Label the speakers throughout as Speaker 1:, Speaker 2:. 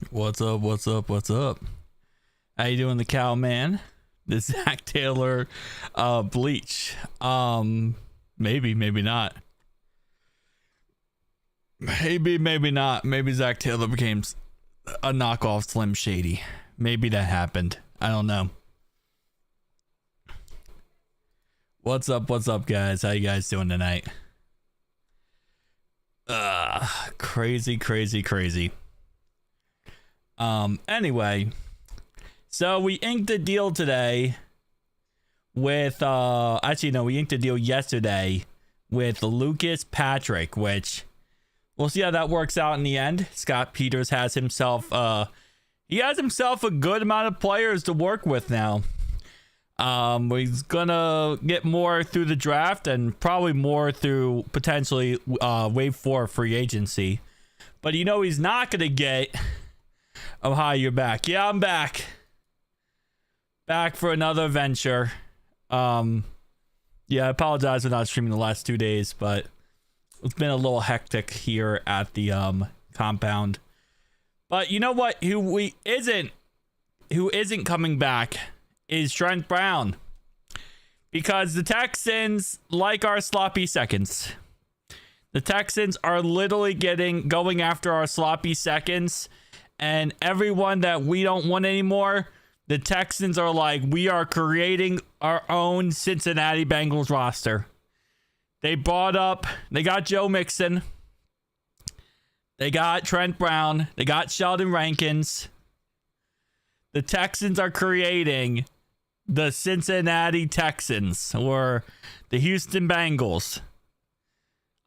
Speaker 1: What's up? What's up? What's up? How you doing, the cow man? The Zach Taylor bleach. Maybe not. Maybe not. Maybe Zach Taylor became a knockoff Slim Shady. Maybe that happened. I don't know. What's up, guys? How you guys doing tonight? Crazy. Anyway, so we inked a deal today with we inked a deal yesterday with Lucas Patrick, which we'll see how that works out in the end. Scott Peters has himself a good amount of players to work with now. He's gonna get more through the draft and probably more through potentially wave 4 free agency. But he's not gonna get. Oh, hi, you're back. Yeah, I'm back. Back for another venture. Yeah, I apologize for not streaming the last 2 days, but it's been a little hectic here at the compound. But you know what? Who isn't coming back is Trent Brown. Because the Texans like our sloppy seconds. The Texans are literally going after our sloppy seconds. And everyone that we don't want anymore, the Texans are like, we are creating our own Cincinnati Bengals roster. They got Joe Mixon. They got Trent Brown. They got Sheldon Rankins. The Texans are creating the Cincinnati Texans or the Houston Bengals.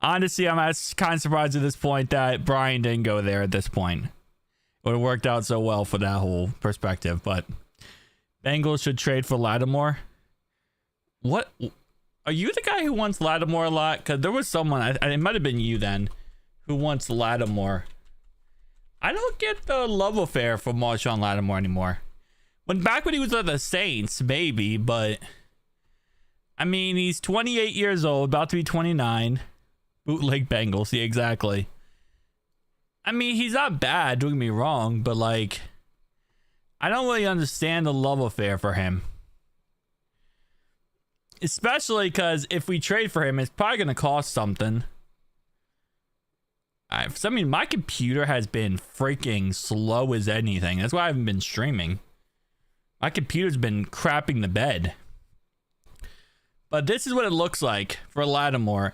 Speaker 1: Honestly, I'm kind of surprised at this point that Brian didn't go there at this point. It would have worked out so well for that whole perspective, but Bengals should trade for Lattimore. What? Are you the guy who wants Lattimore a lot? Because there was someone, it might have been you then, who wants Lattimore. I don't get the love affair for Marshon Lattimore anymore. Back when he was with the Saints, maybe, but I mean, he's 28 years old, about to be 29. Bootleg Bengals, yeah, exactly. I mean, he's not bad, don't get me wrong, but like, I don't really understand the love affair for him. Especially because if we trade for him, it's probably going to cost something. My computer has been freaking slow as anything. That's why I haven't been streaming. My computer's been crapping the bed. But this is what it looks like for Lattimore.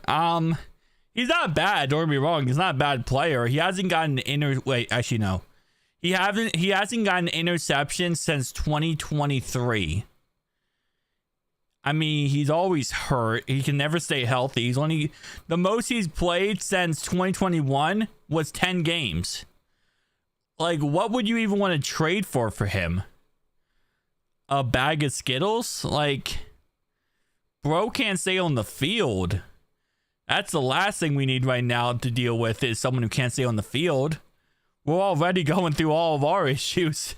Speaker 1: He's not bad, don't get me wrong. He's not a bad player. He hasn't gotten no. He hasn't gotten an interception since 2023. I mean, he's always hurt. He can never stay healthy. The most he's played since 2021 was 10 games. Like, what would you even want to trade for him? A bag of Skittles? Like, bro can't stay on the field. That's the last thing we need right now to deal with is someone who can't stay on the field. We're already going through all of our issues.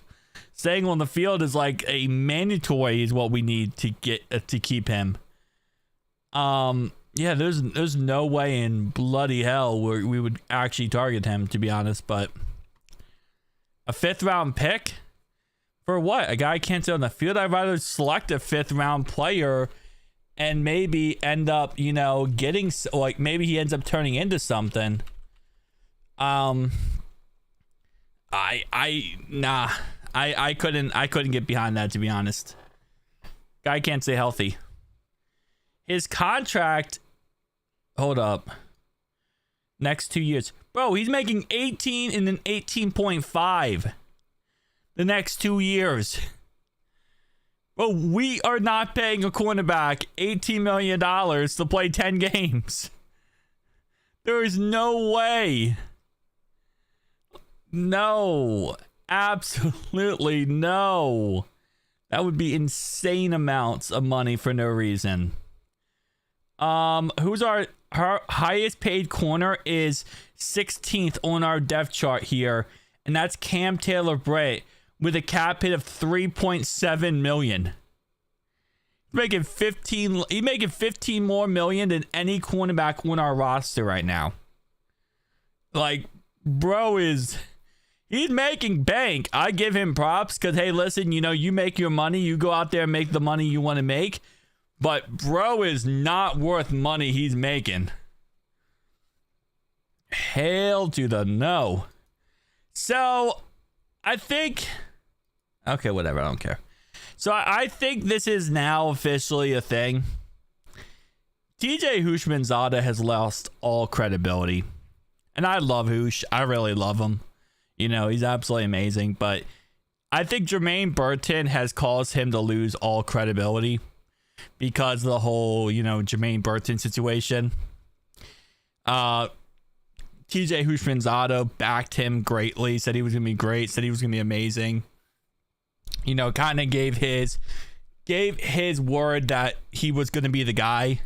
Speaker 1: Staying on the field is like a mandatory is what we need to get to keep him. Yeah, there's no way in bloody hell where we would actually target him, to be honest. But a 5th round pick for what? A guy can't stay on the field. I'd rather select a 5th round player and maybe end up, getting like maybe he ends up turning into something. I couldn't get behind that, to be honest. Guy can't stay healthy. His contract, hold up. Next 2 years. Bro, he's making 18 and then 18.5 the next 2 years. Bro, we are not paying a cornerback $18 million to play 10 games. There is no way. No. Absolutely no. That would be insane amounts of money for no reason. Who's our highest paid corner is 16th on our depth chart here, and that's Cam Taylor-Britt with a cap hit of $3.7 million. He's making 15 more million than any cornerback on our roster right now. Like, bro He's making bank. I give him props because, hey, listen, you make your money. You go out there and make the money you want to make. But bro is not worth money he's making. Hail to the no. So, I think... Okay, whatever. I don't care. So, I think this is now officially a thing. TJ Houshmandzadeh has lost all credibility. And I love Hoosh. I really love him. He's absolutely amazing. But I think Jermaine Burton has caused him to lose all credibility because of the whole, Jermaine Burton situation. TJ Houshmandzadeh backed him greatly, said he was going to be great, said he was going to be amazing. Kind of gave his word that he was going to be the guy.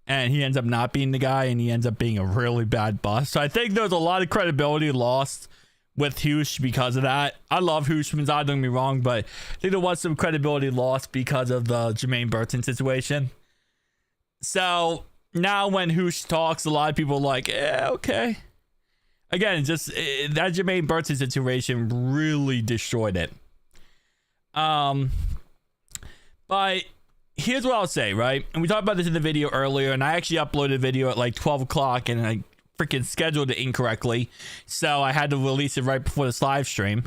Speaker 1: And he ends up not being the guy, and he ends up being a really bad bust. So I think there's a lot of credibility lost with Hoosh because of that. I love Houshmandzadeh, don't get me wrong, but I think there was some credibility lost because of the Jermaine Burton situation. So now when Hoosh talks, a lot of people are like, okay. Again, just that Jermaine Burton situation really destroyed it. But here's what I'll say, right? And we talked about this in the video earlier, and I actually uploaded a video at like 12 o'clock, and I freaking scheduled it incorrectly. So I had to release it right before this live stream.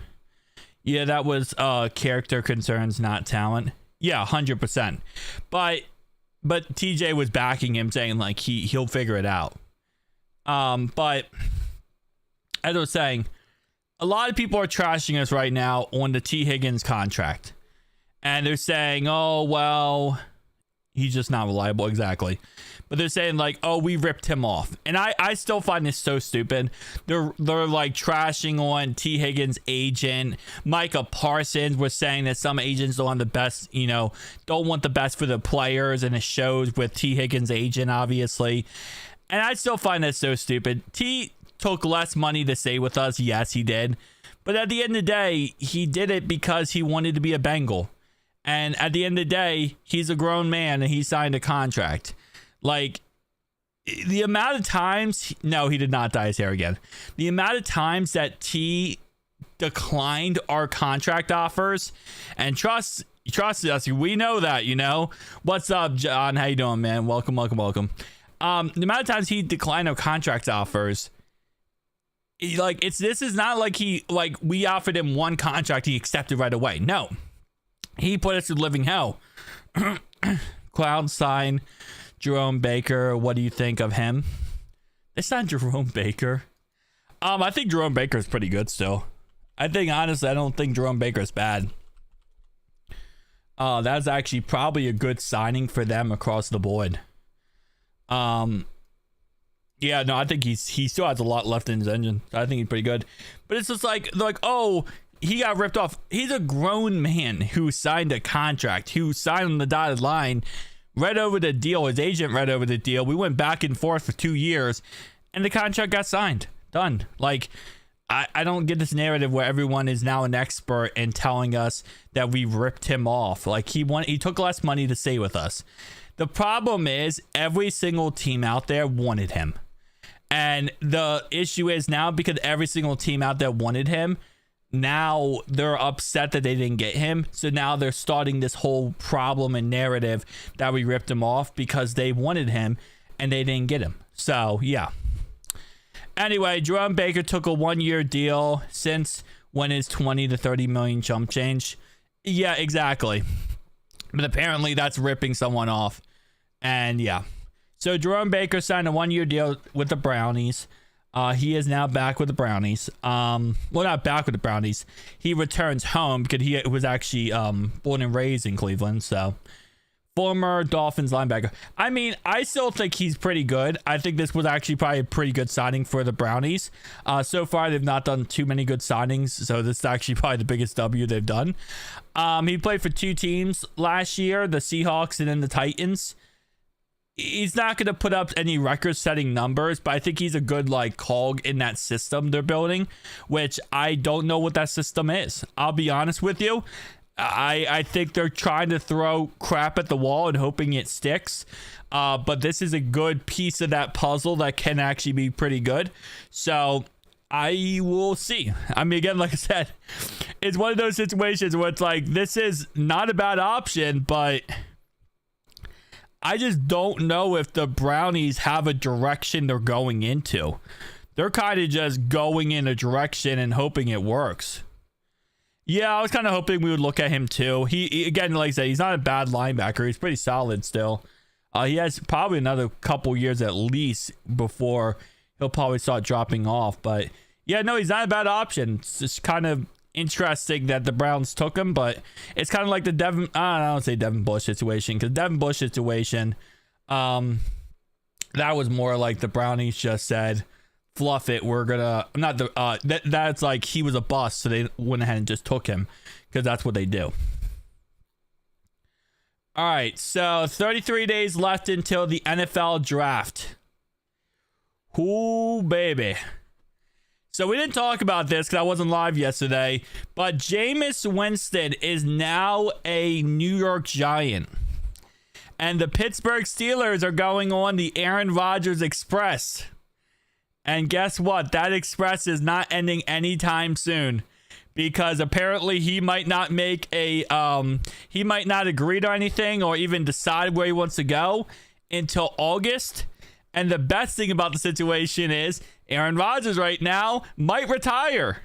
Speaker 1: Yeah, that was character concerns, not talent. Yeah, 100%. But TJ was backing him, saying like he'll figure it out. But as I was saying, a lot of people are trashing us right now on the T. Higgins contract. And they're saying, oh, well, he's just not reliable. Exactly. But they're saying like, oh, we ripped him off. And I still find this so stupid. They're like trashing on T. Higgins' agent. Micah Parsons was saying that some agents don't want the best, don't want the best for the players. And it shows with T. Higgins' agent, obviously. And I still find that so stupid. T took less money to stay with us. Yes, he did. But at the end of the day, he did it because he wanted to be a Bengal. And at the end of the day, he's a grown man and he signed a contract. Like, the amount of times... No, he did not dye his hair again. The amount of times that T declined our contract offers, and trust us, we know that, What's up, John? How you doing, man? Welcome. The amount of times he declined our contract offers... this is not like we offered him one contract he accepted right away. No. He put us through living hell. Cloud sign, Jerome Baker. What do you think of him? It's not Jerome Baker. I think Jerome Baker is pretty good still. Honestly, I don't think Jerome Baker is bad. That's actually probably a good signing for them across the board. Yeah, no, I think he still has a lot left in his engine. I think he's pretty good. But it's just like, oh, he got ripped off. He's a grown man who signed a contract, who signed on the dotted line, read over the deal. His agent read over the deal. We went back and forth for 2 years, and the contract got signed. Done. I don't get this narrative where everyone is now an expert and telling us that we ripped him off. He took less money to stay with us. The problem is every single team out there wanted him. And the issue is now, because every single team out there wanted him, now they're upset that they didn't get him. So now they're starting this whole problem and narrative that we ripped him off because they wanted him and they didn't get him. So, yeah. Anyway, Jerome Baker took a 1-year deal. Since when is 20 to 30 million chump change? Yeah, exactly. But apparently that's ripping someone off. And yeah. So Jerome Baker signed a 1-year deal with the Brownies. He is now back with the Brownies. Well, not back with the Brownies. He returns home because he was actually born and raised in Cleveland. So, former Dolphins linebacker. I mean, I still think he's pretty good. I think this was actually probably a pretty good signing for the Brownies. So far, they've not done too many good signings. So, this is actually probably the biggest W they've done. He played for 2 teams last year, the Seahawks and then the Titans. He's not going to put up any record-setting numbers, but I think he's a good cog in that system they're building, which I don't know what that system is. I'll be honest with you. I think they're trying to throw crap at the wall and hoping it sticks. But this is a good piece of that puzzle that can actually be pretty good. So I will see. I mean, again, like I said, it's one of those situations where it's like, this is not a bad option, but I just don't know if the Brownies have a direction they're going into. They're kind of just going in a direction and hoping it works. Yeah, I was kind of hoping we would look at him too. He again, like I said, he's not a bad linebacker. He's pretty solid still. He has probably another couple years at least before he'll probably start dropping off. But yeah, no, he's not a bad option. It's just kind of interesting that the Browns took him, but it's kind of like the I don't say Devin Bush situation, because Devin Bush situation, that was more like the Brownies just said, fluff it, we're gonna not the that's like he was a bust, so they went ahead and just took him because that's what they do. All right, so 33 days left until the NFL draft. Ooh, baby. So we didn't talk about this because I wasn't live yesterday, but Jameis Winston is now a New York Giant. And the Pittsburgh Steelers are going on the Aaron Rodgers Express. And guess what? That express is not ending anytime soon. Because apparently he might not make he might not agree to anything or even decide where he wants to go until August. And the best thing about the situation is Aaron Rodgers right now might retire.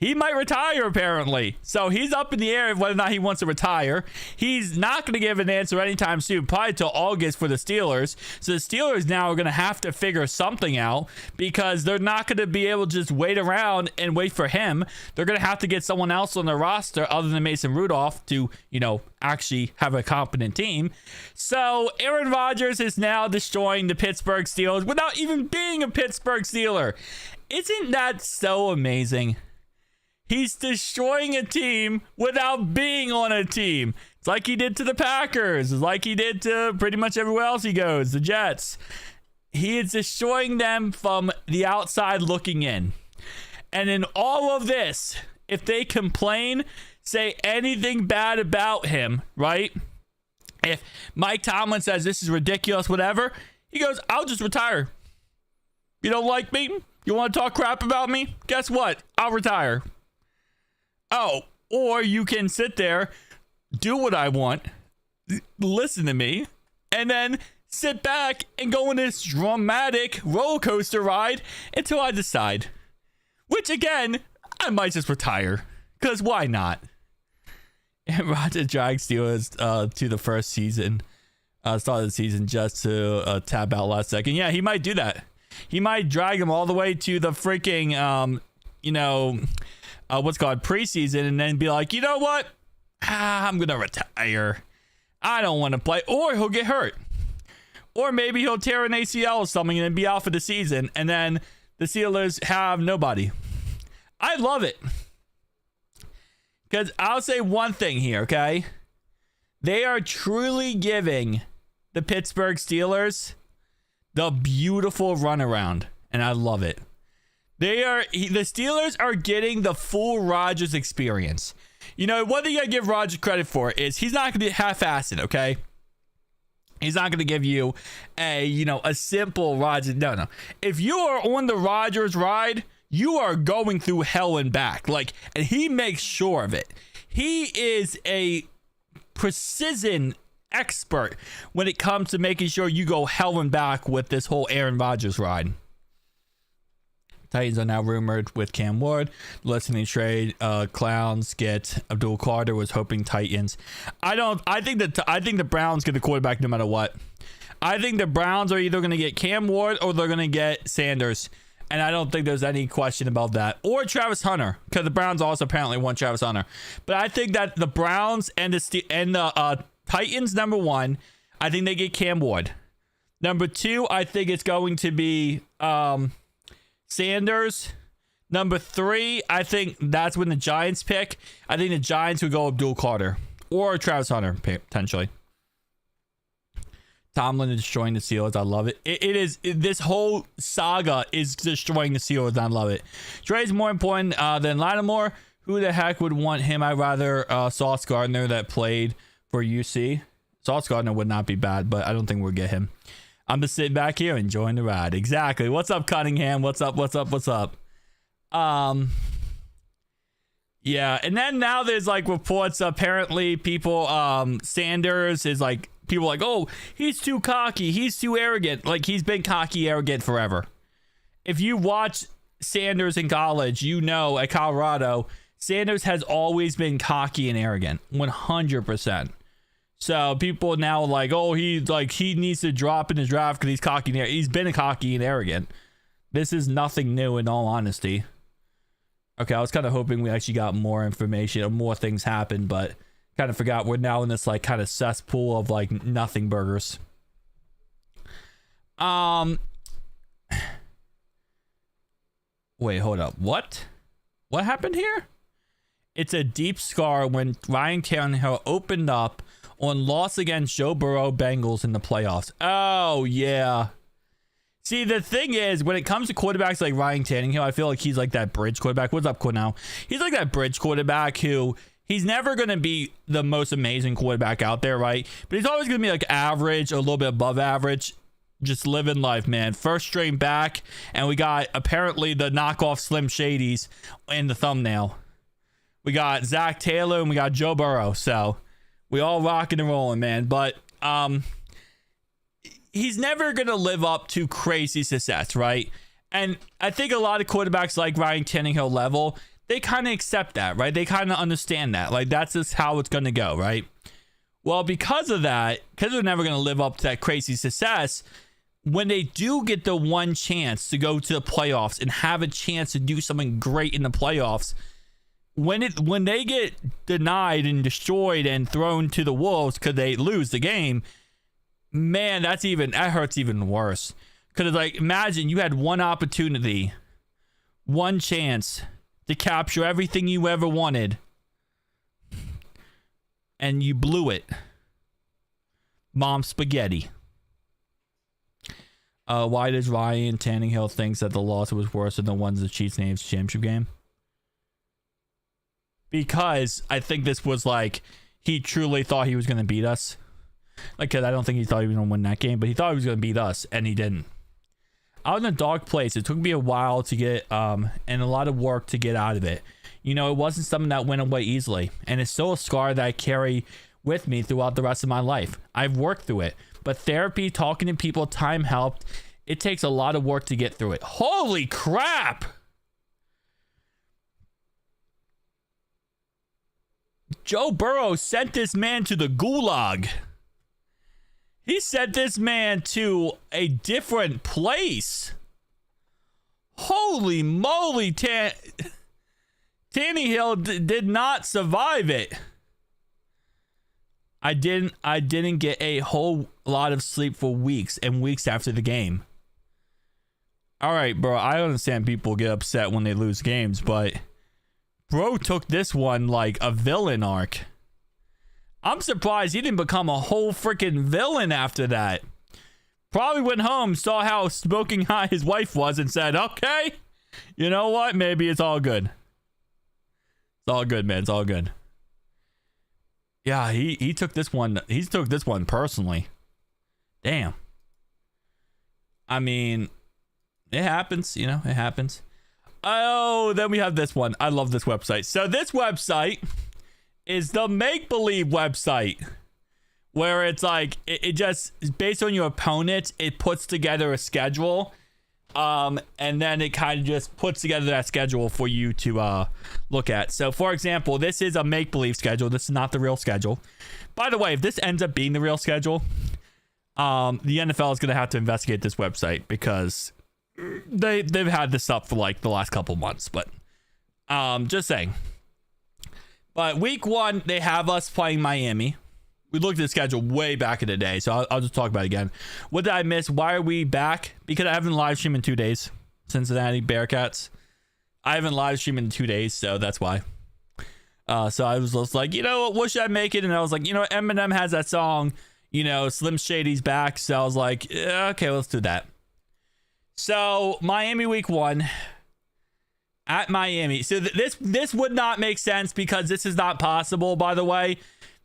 Speaker 1: He might retire, apparently. So he's up in the air of whether or not he wants to retire. He's not going to give an answer anytime soon, probably till August for the Steelers. So the Steelers now are going to have to figure something out because they're not going to be able to just wait around and wait for him. They're going to have to get someone else on the roster other than Mason Rudolph to, actually have a competent team. So Aaron Rodgers is now destroying the Pittsburgh Steelers without even being a Pittsburgh Steeler. Isn't that so amazing? He's destroying a team without being on a team. It's like he did to the Packers. It's like he did to pretty much everywhere else he goes, the Jets. He is destroying them from the outside looking in. And in all of this, if they complain, say anything bad about him, right? If Mike Tomlin says this is ridiculous, whatever, he goes, I'll just retire. You don't like me? You want to talk crap about me? Guess what? I'll retire. Oh, or you can sit there, do what I want, listen to me, and then sit back and go on this dramatic roller coaster ride until I decide. Which, again, I might just retire. Because why not? And Rodgers dragged Steelers to the first season, start of the season, just to tab out last second. Yeah, he might do that. He might drag him all the way to the freaking, what's called preseason, and then be like, you know what? I'm going to retire. I don't want to play. Or he'll get hurt. Or maybe he'll tear an ACL or something and then be out for the season. And then the Steelers have nobody. I love it. Because I'll say one thing here, okay? They are truly giving the Pittsburgh Steelers the beautiful runaround. And I love it. The Steelers are getting the full Rodgers experience. One thing I give Rodgers credit for is he's not going to be half-assed, okay? He's not going to give you a simple Rodgers. No. If you are on the Rodgers ride, you are going through hell and back. And he makes sure of it. He is a precision expert when it comes to making sure you go hell and back with this whole Aaron Rodgers ride. Titans are now rumored with Cam Ward. Listening trade, clowns get Abdul Carter. Was hoping Titans. I think the Browns get the quarterback no matter what. I think the Browns are either going to get Cam Ward or they're going to get Sanders. And I don't think there's any question about that. Or Travis Hunter, because the Browns also apparently want Travis Hunter. But I think that the Browns and the Titans, number one, I think they get Cam Ward. Number two, I think it's going to be Sanders. Number three, I think that's when the Giants pick. I think the Giants would go Abdul Carter or Travis Hunter, potentially. Tomlin is destroying the Steelers. I love it. This whole saga is destroying the Steelers. I love it. Trey's more important than Lattimore. Who the heck would want him? I'd rather Sauce Gardner that played for UC. Sauce Gardner would not be bad, but I don't think we'll get him. I'm just sitting back here enjoying the ride. Exactly. What's up, Cunningham? What's up? Yeah, and then now there's like reports, apparently people, Sanders is like, people like, oh, he's too cocky, he's too arrogant. Like, he's been cocky, arrogant forever. If you watch Sanders in college, you know, at Colorado, Sanders has always been cocky and arrogant, 100%. So people now are like, oh, he needs to drop in his draft because he's cocky and arrogant. He's been cocky and arrogant. This is nothing new, in all honesty. Okay, I was kind of hoping we actually got more information or more things happen, but kind of forgot we're now in this like kind of cesspool of like nothing burgers. Wait, hold up. What happened here? It's a deep scar when Ryan Tannehill opened up on loss against Joe Burrow Bengals in the playoffs. Oh, yeah. See, the thing is, when it comes to quarterbacks like Ryan Tannehill, I feel like he's like that bridge quarterback. What's up, Cornell? He's like that bridge quarterback who he's never going to be the most amazing quarterback out there, right? But he's always going to be like average, a little bit above average. Just living life, man. First string back, and we got apparently the knockoff Slim Shadys in the thumbnail. We got Zach Taylor and we got Joe Burrow. So we all rocking and rolling, man. But he's never going to live up to crazy success, right? And I think a lot of quarterbacks like Ryan Tannehill level, they kind of accept that, right? They kind of understand that. Like, that's just how it's going to go, right? Well, because of that, because they're never going to live up to that crazy success, when they do get the one chance to go to the playoffs and have a chance to do something great in the playoffs, when they get denied and destroyed and thrown to the wolves because they lose the game, man, that hurts even worse. Because like, imagine you had one opportunity, one chance to capture everything you ever wanted, and you blew it. Mom spaghetti. Why does Ryan Tannehill think that the loss was worse than the ones the Chiefs names championship game? Because I think this was like, he truly thought he was going to beat us. Like, cause I don't think he thought he was going to win that game, but he thought he was going to beat us, and he didn't. I was in a dark place. It took me a while to get, and a lot of work to get out of it. You know, it wasn't something that went away easily, and it's still a scar that I carry with me throughout the rest of my life. I've worked through it, but therapy, talking to people, time helped. It takes a lot of work to get through it. Holy crap! Joe Burrow sent this man to the gulag. He sent this man to a different place. Holy moly, Tannehill did not survive it. I didn't get a whole lot of sleep for weeks and weeks after the game. All right, bro, I understand people get upset when they lose games, but bro took this one like a villain arc. I'm surprised he didn't become a whole freaking villain after that. Probably went home, saw how smoking hot his wife was, and said, okay, you know what? Maybe it's all good. It's all good, man. It's all good. Yeah, he took this one. He took this one personally. Damn. I mean, it happens, you know, it happens. Oh, then we have this one. I love this website. So this website is the make-believe website, where it's like, it just, based on your opponent, it puts together a schedule, and then it kind of just puts together that schedule for you to look at. So, for example, this is a make-believe schedule. This is not the real schedule. By the way, if this ends up being the real schedule, the NFL is going to have to investigate this website, because they've had this up for like the last couple months, but just saying. But week 1, they have us playing Miami. We looked at the schedule way back in the day, so I'll just talk about it again. What did I miss? Why are we back? Because I haven't live streamed in 2 days. Cincinnati Bearcats. I haven't live streamed in 2 days, so that's why. So I was just like, you know what should I make it? And I was like, you know, Eminem has that song, you know, Slim Shady's back. So I was like, yeah, okay, let's do that. So Miami week 1. At Miami. So this would not make sense, because this is not possible, by the way,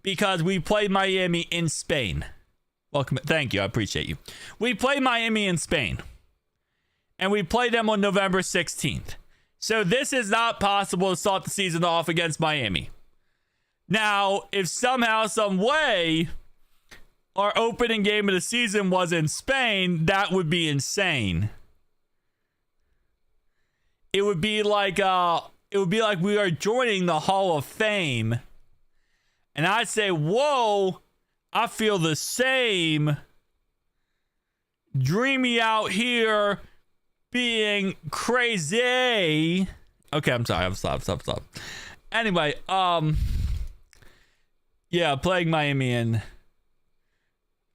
Speaker 1: because we played Miami in Spain. Welcome. Thank you. I appreciate you. We play Miami in Spain. And we play them on November 16th. So this is not possible to start the season off against Miami. Now, if somehow, some way, our opening game of the season was in Spain, that would be insane. It would be like we are joining the Hall of Fame. And I'd say, whoa, I feel the same. Dreamy out here being crazy. Okay, I'm sorry. Stop. Anyway, yeah, playing Miami and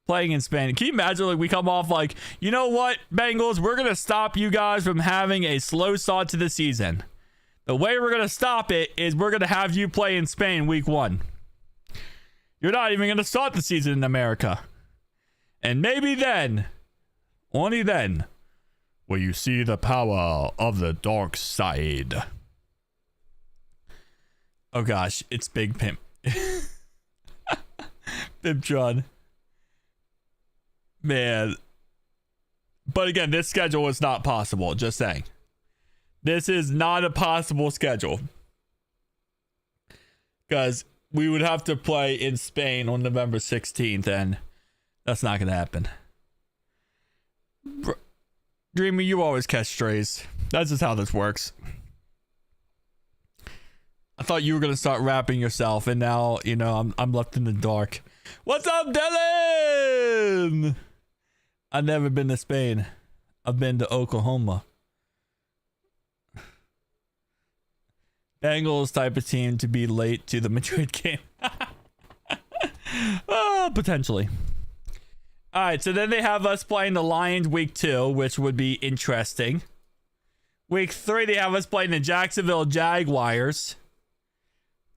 Speaker 1: playing in Spain. Can you imagine, like, we come off like, you know what, Bengals, we're going to stop you guys from having a slow start to the season. The way we're going to stop it is we're going to have you play in Spain week 1. You're not even going to start the season in America. And maybe then, only then, will you see the power of the dark side. Oh gosh, it's Big Pimp. Pimptron. Man. But again, this schedule is not possible. Just saying. This is not a possible schedule. Because we would have to play in Spain on November 16th, and that's not going to happen. Dreamy, you always catch strays. That's just how this works. I thought you were going to start rapping yourself, and now, you know, I'm left in the dark. What's up, Dylan? I've never been to Spain. I've been to Oklahoma. Bengals type of team to be late to the Madrid game. Potentially. All right, so then they have us playing the Lions week 2, which would be interesting. Week 3, they have us playing the Jacksonville Jaguars.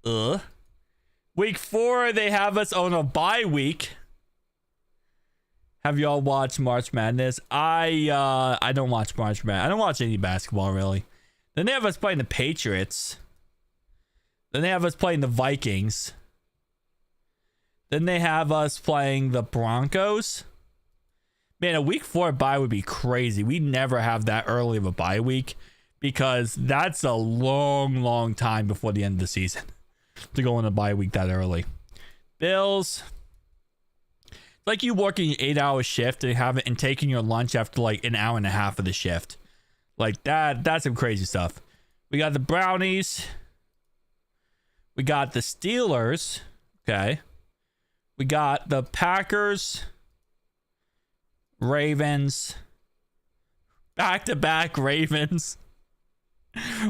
Speaker 1: Week 4, they have us on a bye week. Have y'all watched March Madness? I don't watch March Madness. I don't watch any basketball, really. Then they have us playing the Patriots. Then they have us playing the Vikings. Then they have us playing the Broncos. Man, a week 4 bye would be crazy. We never have that early of a bye week because that's a long, long time before the end of the season to go on a bye week that early. Bills. It's like you working an 8-hour shift and taking your lunch after like an hour and a half of the shift. Like that's some crazy stuff. We got the Brownies. We got the Steelers. Okay. We got the Packers. Ravens. Back-to-back Ravens.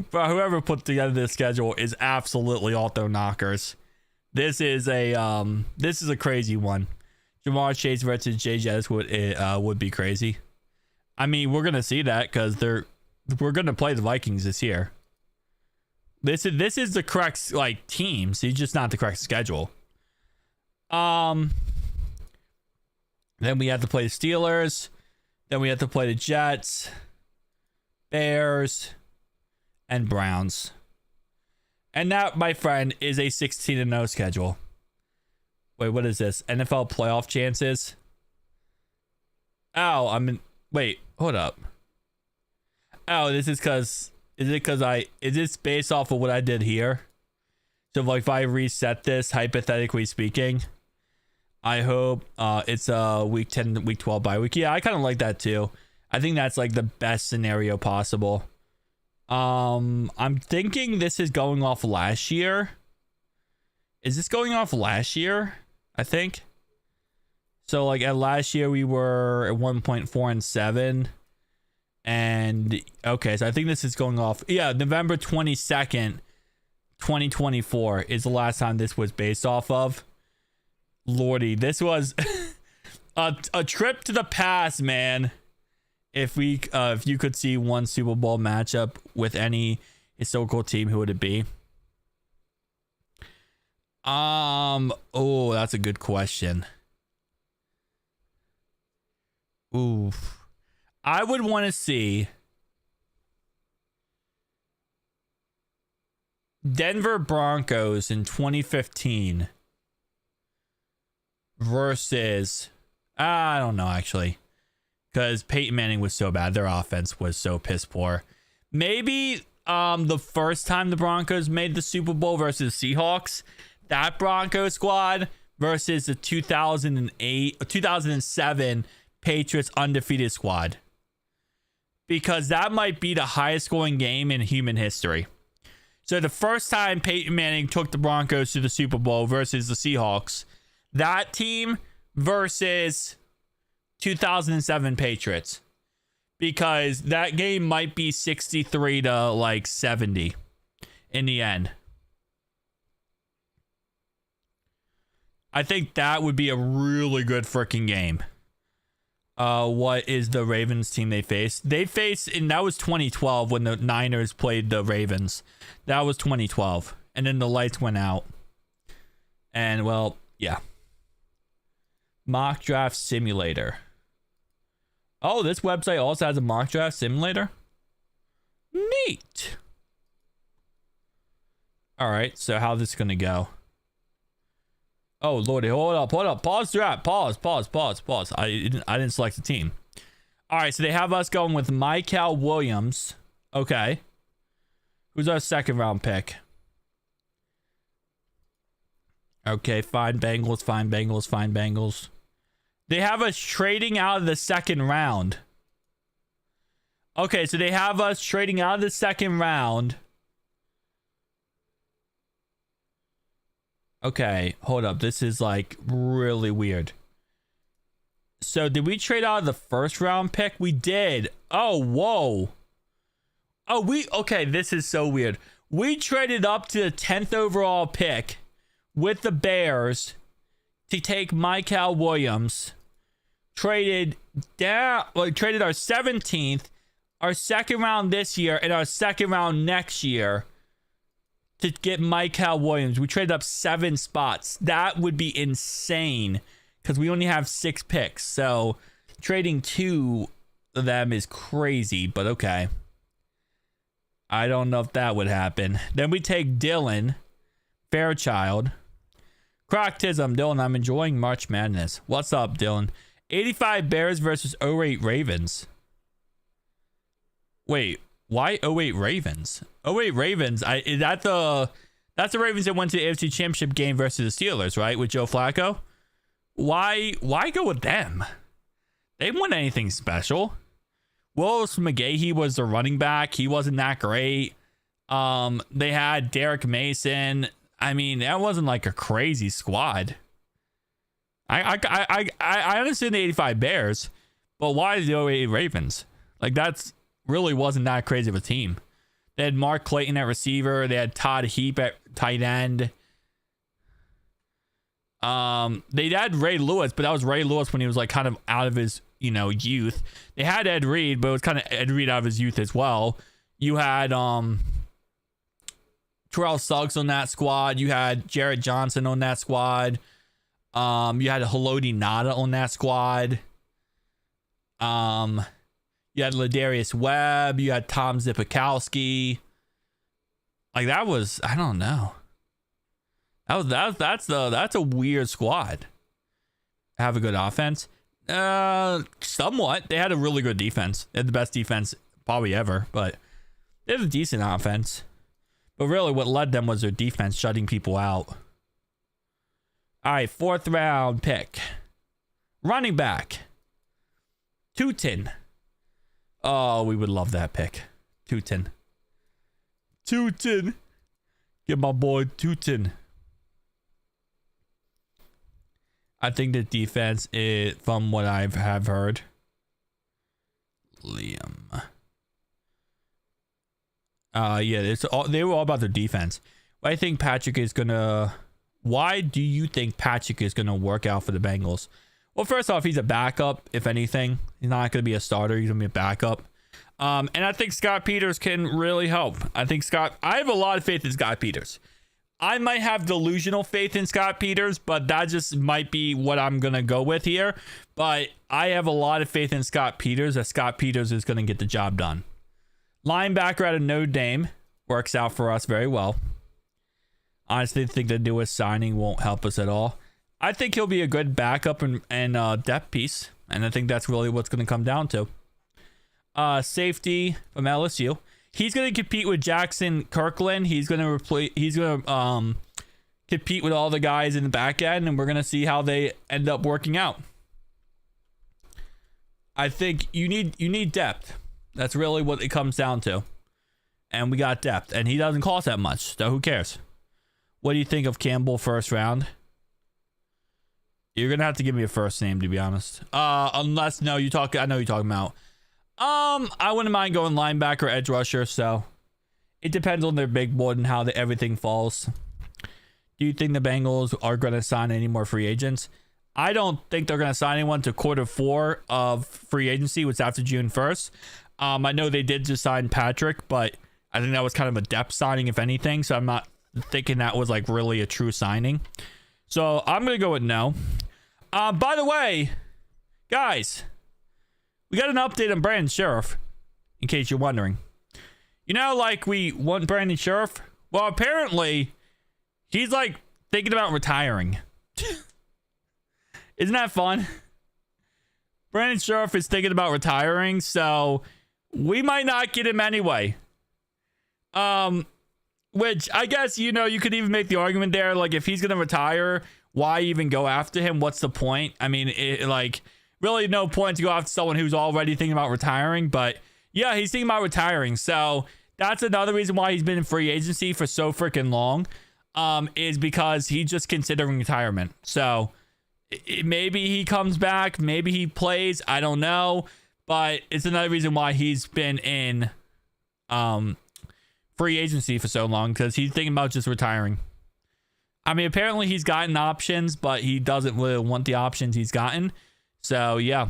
Speaker 1: But whoever put together this schedule is absolutely auto knockers. This is a crazy one. Jamar Chase versus Jay Jettis would be crazy. I mean, we're gonna see that because we're gonna play the Vikings this year. This is the correct like team, so it's just not the correct schedule. Then we have to play the Steelers. Then we have to play the Jets, Bears, and Browns. And that, my friend, is a 16-0 schedule. Wait, what is this? NFL playoff chances? Oh, wait, hold up. Oh, this is because... Is this based off of what I did here? So, like, if I reset this, hypothetically speaking, I hope it's a week 10, week 12 bye week. Yeah, I kind of like that too. I think that's like the best scenario possible. I'm thinking this is going off last year. Is this going off last year? I think. So, like, at last year, we were at 1.4-7. And, okay, so I think this is going off. Yeah, November 22nd, 2024 is the last time this was based off of. Lordy, this was a trip to the past, man. If you could see one Super Bowl matchup with any historical team, who would it be? Oh, that's a good question. Ooh. I would want to see Denver Broncos in 2015 versus I don't know, actually. Because Peyton Manning was so bad. Their offense was so piss poor. Maybe the first time the Broncos made the Super Bowl versus the Seahawks, that Broncos squad versus the 2007 Patriots undefeated squad. Because that might be the highest scoring game in human history. So the first time Peyton Manning took the Broncos to the Super Bowl versus the Seahawks, that team versus 2007 Patriots, because that game might be 63 to like 70 in the end. I think that would be a really good freaking game. What is the Ravens team they faced? They faced, and that was 2012 when the Niners played the Ravens. That was 2012. And then the lights went out. And well, yeah. Mock draft simulator. Oh, this website also has a mock draft simulator? Neat. All right, so how's this going to go? Oh, Lordy, hold up. Pause draft. Pause. I didn't select the team. All right, so they have us going with Michael Williams. Okay. Who's our second round pick? Okay, fine Bengals. They have us trading out of the second round. Okay, so they have us trading out of the second round. Okay, hold up. This is like really weird. So did we trade out of the first round pick? We did. Oh, whoa. Oh, okay, this is so weird. We traded up to the 10th overall pick with the Bears to take Michael Williams. Traded our 17th, our second round this year, and our second round next year to get Michael Williams. We traded up 7 spots. That would be insane because we only have 6 picks. So trading 2 of them is crazy, but okay. I don't know if that would happen. Then we take Dylan Fairchild. Croctism, Dylan, I'm enjoying March Madness. What's up, Dylan? 85 Bears versus 08 Ravens. Wait, why 08 Ravens? 08 Ravens, that's the Ravens that went to the AFC Championship game versus the Steelers, right? With Joe Flacco. Why go with them? They won anything special. Willis McGahee was the running back. He wasn't that great. They had Derek Mason. I mean, that wasn't like a crazy squad. I understand the 85 Bears, but why the 08 Ravens? Like, that's really wasn't that crazy of a team. They had Mark Clayton at receiver. They had Todd Heap at tight end. They had Ray Lewis, but that was Ray Lewis when he was like kind of out of his, youth. They had Ed Reed, but it was kind of Ed Reed out of his youth as well. You had Terrell Suggs on that squad. You had Jarrett Johnson on that squad. You had Haloti Ngata on that squad. You had Ladarius Webb. You had Tom Zipikowski. Like, that was, I don't know. That's a weird squad. Have a good offense. Somewhat. They had a really good defense. They had the best defense probably ever, but they had a decent offense. But really what led them was their defense shutting people out. All right, 4th round pick. Running back. Tootin. Oh, we would love that pick. Tootin. Get my boy Tootin. I think the defense is, from what I have heard. Liam. Yeah, they were all about their defense. I think Patrick is gonna. Why do you think Patrick is gonna work out for the Bengals? Well, first off, he's a backup. If anything, he's not gonna be a starter. He's gonna be a backup. And I think Scott Peters can really help. I have a lot of faith in Scott Peters. I might have delusional faith in Scott Peters, but that just might be what I'm going to go with here. But I have a lot of faith in Scott Peters, that Scott Peters is going to get the job done. Linebacker out of Notre Dame works out for us very well. Honestly, I think the newest signing won't help us at all. I think he'll be a good backup and depth piece. And I think that's really what's going to come down to. Safety from LSU. He's going to compete with Jackson Kirkland. He's going to compete with all the guys in the back end, and we're going to see how they end up working out. I think you need depth. That's really what it comes down to. And we got depth, and he doesn't cost that much, so who cares? What do you think of Campbell first round? You're going to have to give me a first name, to be honest. Unless, no, I know you're talking about. I wouldn't mind going linebacker, edge rusher, so it depends on their big board and how everything falls. Do you think the Bengals are going to sign any more free agents? I don't think they're going to sign anyone to Q4 of free agency, which is after June 1st. I know they did just sign Patrick, but I think that was kind of a depth signing, if anything, so I'm not thinking that was like really a true signing. So I'm going to go with no. By the way, guys, we got an update on Brandon Sheriff, in case you're wondering. You know, like we want Brandon Sheriff? Well, apparently, he's like thinking about retiring. Isn't that fun? Brandon Sheriff is thinking about retiring, so we might not get him anyway. Which I guess, you know, you could even make the argument there, like if he's going to retire, why even go after him? What's the point? I mean, really no point to go after someone who's already thinking about retiring, but yeah, he's thinking about retiring. So that's another reason why he's been in free agency for so freaking long, is because he's just considering retirement. So maybe he comes back, maybe he plays, I don't know, but it's another reason why he's been in free agency for so long, because he's thinking about just retiring. I mean, apparently he's gotten options, but he doesn't really want the options he's gotten. So, yeah.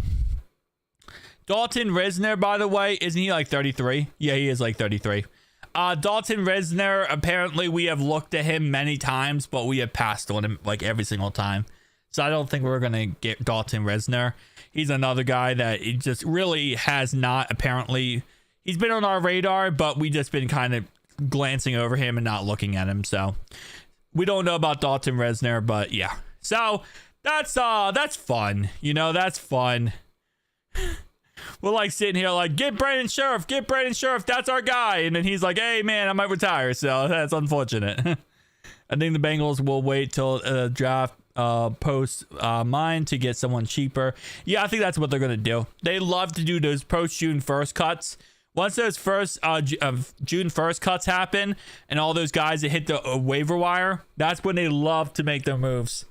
Speaker 1: Dalton Risner, by the way, isn't he like 33? Yeah, he is like 33. Dalton Risner, apparently we have looked at him many times, but we have passed on him like every single time. So I don't think we're going to get Dalton Risner. He's another guy that he just really has not apparently. He's been on our radar, but we just been kind of glancing over him and not looking at him. So we don't know about Dalton Risner, but yeah. So that's fun. You know, that's fun. We're like sitting here like, get Brandon Sheriff, that's our guy. And then he's like, hey man, I might retire. So that's unfortunate. I think the Bengals will wait till draft post mine to get someone cheaper. Yeah, I think that's what they're gonna do. They love to do those post June 1st cuts. Once those first June 1st cuts happen and all those guys that hit the waiver wire, that's when they love to make their moves.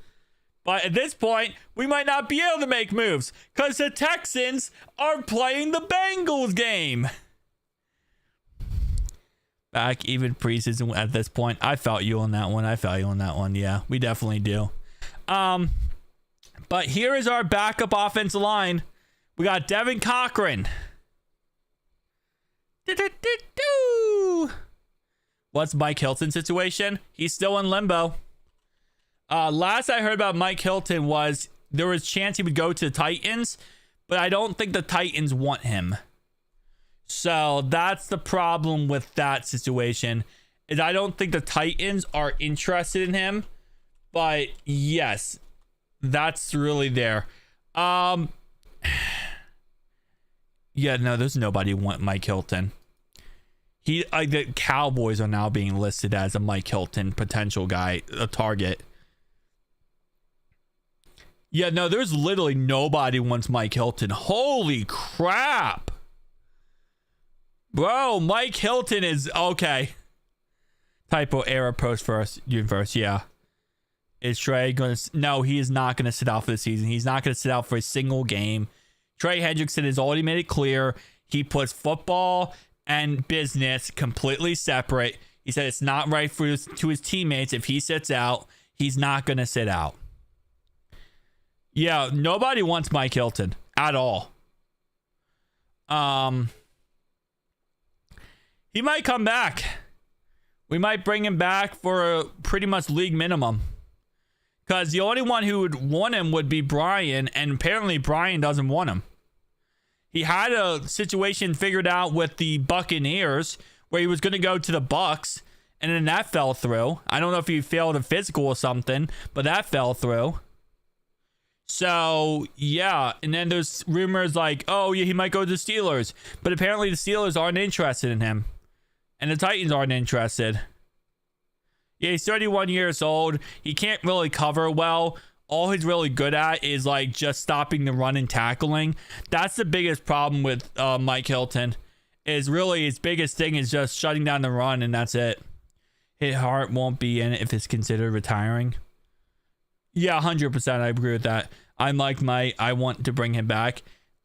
Speaker 1: But at this point, we might not be able to make moves because the Texans are playing the Bengals game. Back even preseason at this point. I felt you on that one. Yeah, we definitely do. But here is our backup offensive line. We got Devin Cochran. What's Mike Hilton's situation? He's still in limbo. Last I heard about Mike Hilton was there was a chance he would go to the Titans, but I don't think the Titans want him. So that's the problem with that situation, is I don't think the Titans are interested in him. But yes, that's really there. Yeah, no, there's nobody want Mike Hilton. The Cowboys are now being listed as a Mike Hilton potential guy, a target. Yeah, no, there's literally nobody wants Mike Hilton. Holy crap. Bro, Mike Hilton is okay. Typo error post first, June 1st, yeah. Is Trey going to... No, he is not going to sit out for the season. He's not going to sit out for a single game. Trey Hendrickson has already made it clear he puts football and business completely separate. He said it's not right to his teammates if he sits out. He's not going to sit out. Yeah, nobody wants Mike Hilton at all. He might come back. We might bring him back for a pretty much league minimum. Because the only one who would want him would be Brian, and apparently Brian doesn't want him. He had a situation figured out with the Buccaneers where he was going to go to the Bucks, and then that fell through. I don't know if he failed a physical or something, but that fell through. So, yeah. And then there's rumors like, oh, yeah, he might go to the Steelers. But apparently the Steelers aren't interested in him. And the Titans aren't interested. Yeah, he's 31 years old. He can't really cover well. All he's really good at is like just stopping the run and tackling. That's the biggest problem with Mike Hilton. Is really his biggest thing is just shutting down the run, and that's it. His heart won't be in it if it's considered retiring. Yeah, 100%. I agree with that. I'm like Mike. I want to bring him back.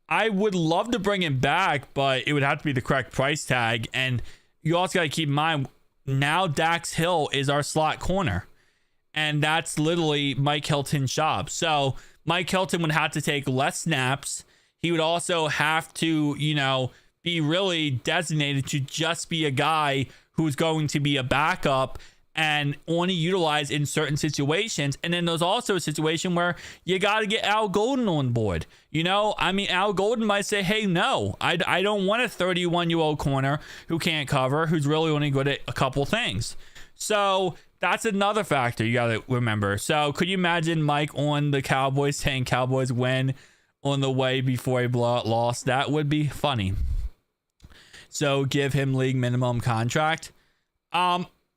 Speaker 1: I would love to bring him back, but it would have to be the correct price tag. And you also got to keep in mind, now Dax Hill is our slot corner. And that's literally Mike Hilton's job. So Mike Hilton would have to take less snaps. He would also have to, be really designated to just be a guy who's going to be a backup and only utilized in certain situations. And then there's also a situation where you got to get Al Golden on board. Al Golden might say, hey, no, I don't want a 31-year-old corner who can't cover, who's really only good at a couple things. So that's another factor you got to remember. So could you imagine Mike on the Cowboys saying Cowboys win on the way before a blowout loss? That would be funny. So give him league minimum contract.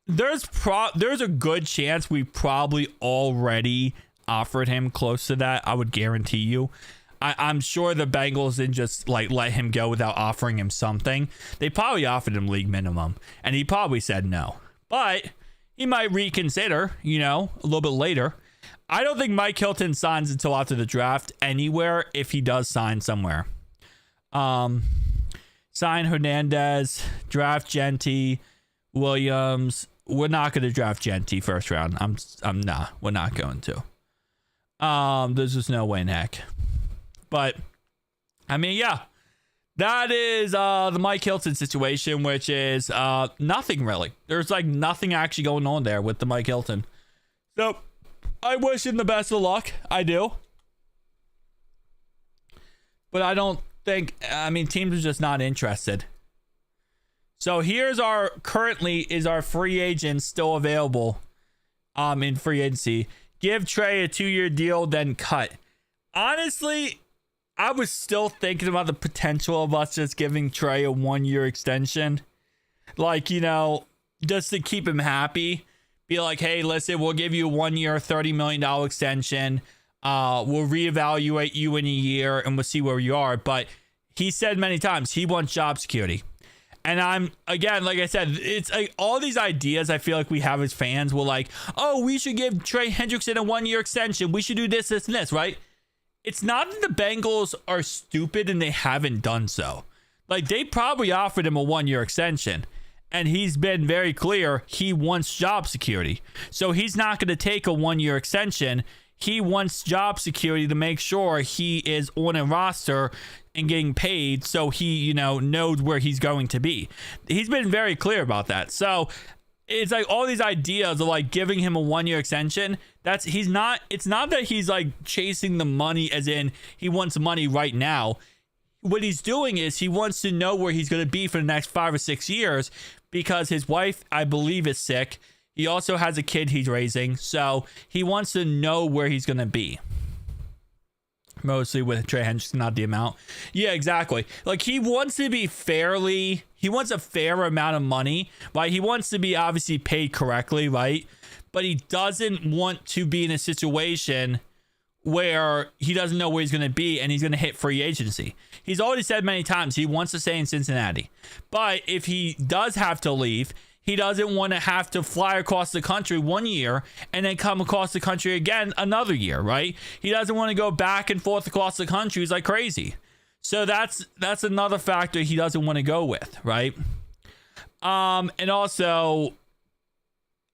Speaker 1: There's a good chance we probably already offered him close to that. I would guarantee you. I'm sure the Bengals didn't just like let him go without offering him something. They probably offered him league minimum, and he probably said no. But he might reconsider, a little bit later. I don't think Mike Hilton signs until after the draft anywhere, if he does sign somewhere. Sign Hernandez, draft Genty, Williams. We're not going to draft Genty first round. We're not going to. There's just no way in heck. But, yeah. That is the Mike Hilton situation, which is nothing really. There's like nothing actually going on there with the Mike Hilton. So, I wish him the best of luck. I do. But I don't think, teams are just not interested. So here's currently is our free agent still available in free agency. Give Trey a 2-year deal, then cut. Honestly, I was still thinking about the potential of us just giving Trey a 1-year extension. Like, just to keep him happy. Be like, hey, listen, we'll give you a 1-year, $30 million extension. We'll reevaluate you in a year and we'll see where you are. But he said many times he wants job security. And like I said, it's like all these ideas I feel like we have as fans will like, oh, we should give Trey Hendrickson a 1-year extension. We should do this, this, and this, right? It's not that the Bengals are stupid and they haven't done so. Like, they probably offered him a 1-year extension. And he's been very clear he wants job security. So he's not going to take a 1-year extension. He wants job security to make sure he is on a roster and getting paid so he, knows where he's going to be. He's been very clear about that. So it's like all these ideas of like giving him a 1-year extension. It's not that he's like chasing the money as in he wants money right now. What he's doing is he wants to know where he's going to be for the next 5 or 6 years because his wife, I believe, is sick. He also has a kid he's raising. So he wants to know where he's going to be. Mostly with Trey Hendrickson, not the amount. Yeah, exactly. Like he wants a fair amount of money, right? He wants to be obviously paid correctly, right? But he doesn't want to be in a situation where he doesn't know where he's going to be and he's going to hit free agency. He's already said many times he wants to stay in Cincinnati. But if he does have to leave, he doesn't want to have to fly across the country 1 year and then come across the country again another year, right? He doesn't want to go back and forth across the country. He's like crazy. So that's another factor he doesn't want to go with, right? And also,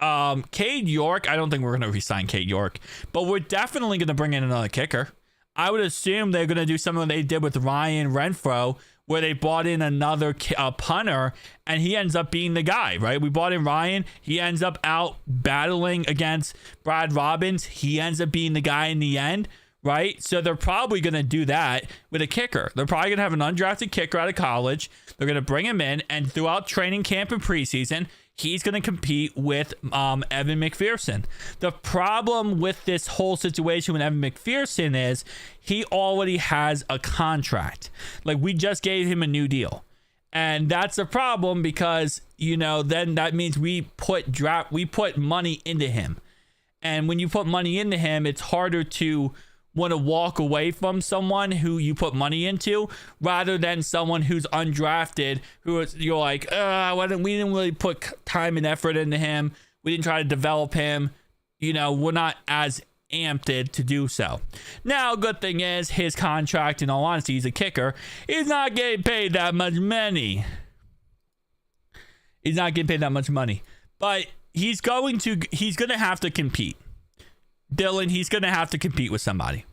Speaker 1: Cade York, I don't think we're going to re-sign Cade York, but we're definitely going to bring in another kicker. I would assume they're going to do something they did with Ryan Renfro, where they brought in another punter, and he ends up being the guy, right? We brought in Ryan. He ends up out battling against Brad Robbins. He ends up being the guy in the end, right? So they're probably going to do that with a kicker. They're probably going to have an undrafted kicker out of college. They're going to bring him in, and throughout training camp and preseason, he's going to compete with Evan McPherson. The problem with this whole situation with Evan McPherson is he already has a contract. Like, we just gave him a new deal. And that's a problem because, then that means we put money into him. And when you put money into him, it's harder to want to walk away from someone who you put money into rather than someone who's undrafted, you're like, we didn't really put time and effort into him. We didn't try to develop him. We're not as amped to do so. Now, good thing is his contract, in all honesty, he's a kicker. He's not getting paid that much money. But he's going to have to compete. Dylan, he's going to have to compete with somebody.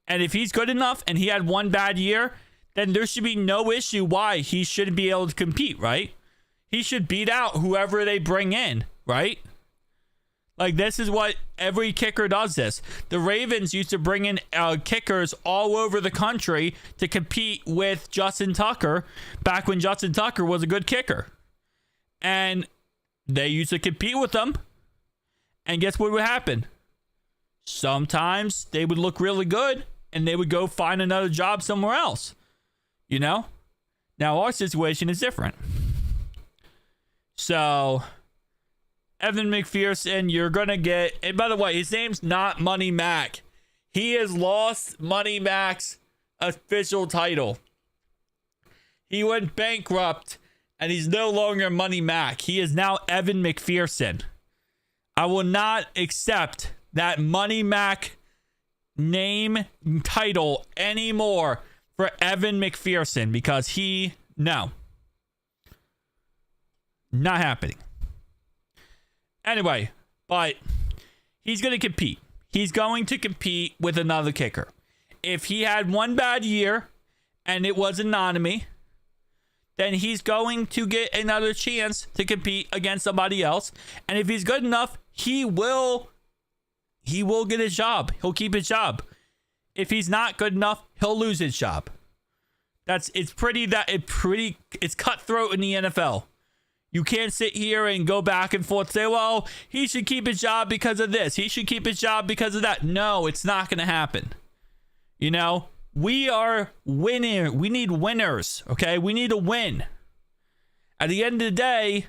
Speaker 1: And if he's good enough and he had one bad year, then there should be no issue why he shouldn't be able to compete, right? He should beat out whoever they bring in, right? Like, this is what every kicker does this. The Ravens used to bring in kickers all over the country to compete with Justin Tucker back when Justin Tucker was a good kicker. And they used to compete with them. And guess what would happen? Sometimes they would look really good and they would go find another job somewhere else. Now our situation is different. So Evan McPherson, you're going to get, and by the way, his name's not Money Mac. He has lost Money Mac's official title. He went bankrupt and he's no longer Money Mac. He is now Evan McPherson. I will not accept that Money Mac name title anymore for Evan McPherson because no. Not happening. Anyway, but he's going to compete. He's going to compete with another kicker. If he had one bad year and it was anonymous, then he's going to get another chance to compete against somebody else. And if he's good enough, he will get his job. He'll keep his job. If he's not good enough, he'll lose his job. It's cutthroat in the NFL. You can't sit here and go back and forth, say, well, he should keep his job because of this. He should keep his job because of that. No, it's not going to happen. We are winning. We need winners, okay? We need to win. At the end of the day,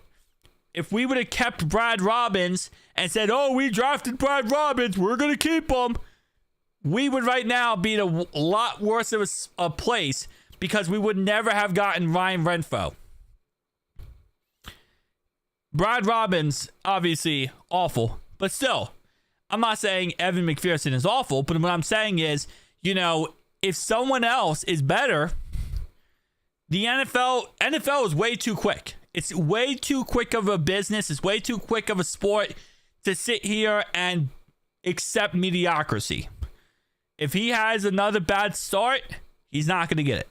Speaker 1: if we would have kept Brad Robbins and said, we drafted Brad Robbins, we're going to keep him, we would right now be in a lot worse of a place because we would never have gotten Ryan Renfro. Brad Robbins, obviously awful, but still, I'm not saying Evan McPherson is awful, but what I'm saying is, if someone else is better, the NFL is way too quick. It's way too quick of a business. It's way too quick of a sport to sit here and accept mediocrity. If he has another bad start, he's not going to get it.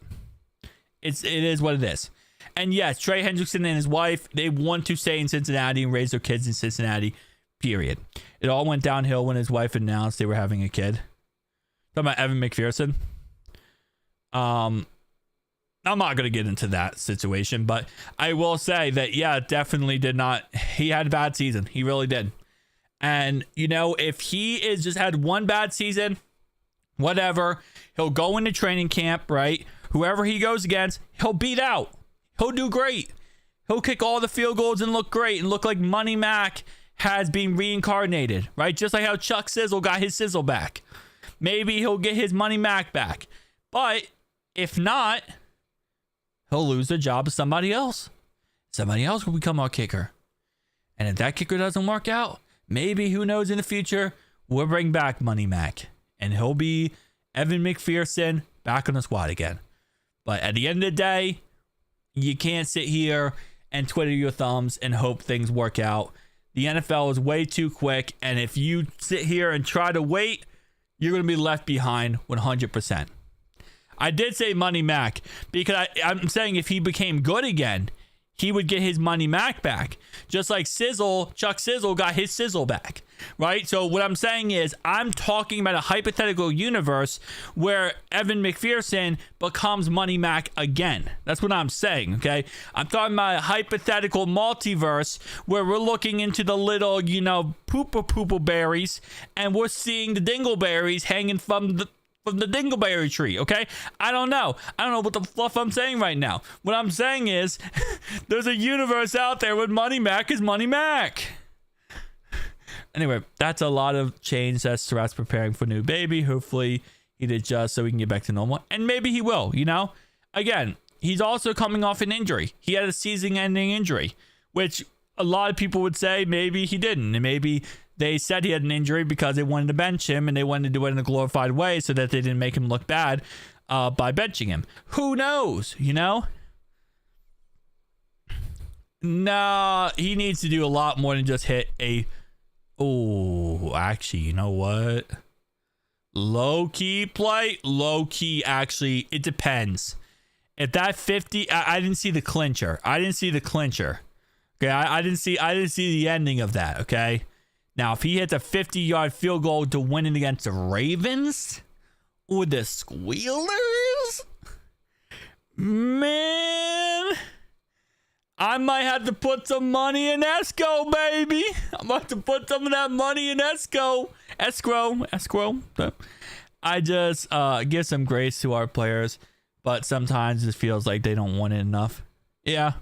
Speaker 1: It is what it is. And yes, Trey Hendrickson and his wife, they want to stay in Cincinnati and raise their kids in Cincinnati, period. It all went downhill when his wife announced they were having a kid. Talking about Evan McPherson. I'm not going to get into that situation, but I will say that, yeah, definitely did not. He had a bad season. He really did. And, if he is just had one bad season, whatever, he'll go into training camp, right? Whoever he goes against, he'll beat out. He'll do great. He'll kick all the field goals and look great and look like Money Mac has been reincarnated, right? Just like how Chuck Sizzle got his sizzle back. Maybe he'll get his Money Mac back. But if not, he'll lose the job to somebody else. Somebody else will become our kicker. And if that kicker doesn't work out, maybe, who knows, in the future, we'll bring back Money Mac. And he'll be Evan McPherson back on the squad again. But at the end of the day, you can't sit here and twiddle your thumbs and hope things work out. The NFL is way too quick. And if you sit here and try to wait, you're going to be left behind 100%. I did say Money Mac because I'm saying if he became good again, he would get his money back. Just like Chuck Sizzle got his sizzle back, right? So what I'm saying is I'm talking about a hypothetical universe where Evan McPherson becomes Money Mac again. That's what I'm saying, okay? I'm talking about a hypothetical multiverse where we're looking into the little, poopa berries, and we're seeing the dingleberries hanging from the dingleberry tree, okay? I don't know what the fluff I'm saying right now. What I'm saying is there's a universe out there where Money Mac is Money Mac. Anyway, that's a lot of change. That's Surratt's preparing for new baby. Hopefully he'd adjust so we can get back to normal. And maybe he will, Again, he's also coming off an injury. He had a season-ending injury, which a lot of people would say maybe he didn't. And maybe they said he had an injury because they wanted to bench him and they wanted to do it in a glorified way so that they didn't make him look bad by benching him. Who knows, Nah, he needs to do a lot more than just hit a... Oh, actually, you know what? Low-key play? Low-key, actually, it depends. If that 50... I didn't see the clincher. Okay, I didn't see the ending of that, okay? Now, if he hits a 50-yard field goal to win it against the Ravens or the Squealers, man, I might have to put some money in escrow, baby. I'm about to put some of that money in escrow. I just give some grace to our players, but sometimes it feels like they don't want it enough. Yeah,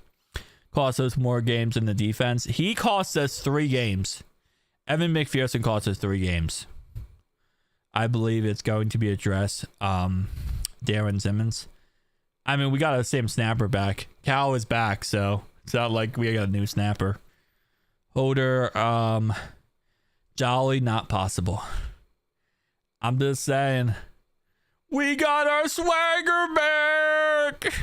Speaker 1: cost us more games than the defense. He cost us 3 games. Evan McPherson cost us 3 games. I believe it's going to be addressed. Darren Simmons. I mean, we got the same snapper back. Cal is back, so it's not like we got a new snapper. Holder, Jolly, not possible. I'm just saying. We got our swagger back!